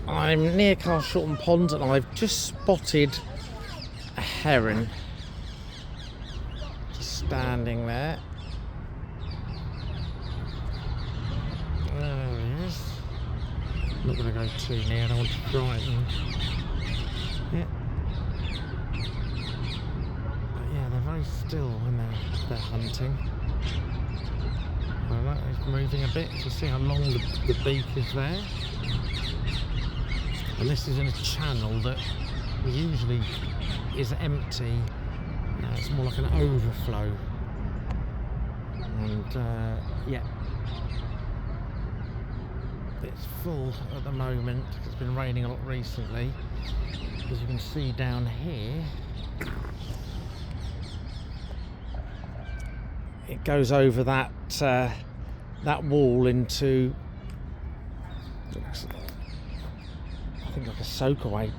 I'm near Carshalton Pond and I've just spotted a heron just standing there. There he is. I'm not going to go too near, I don't want to frighten. Yeah. But yeah, they're very still when they're hunting. Alright, it's moving a bit. You can see how long the beak is there. And this is in a channel that usually is empty. It's more like an overflow. And yeah, it's full at the moment because it's been raining a lot recently. As you can see down here, it goes over that that wall into, I think, like a soakaway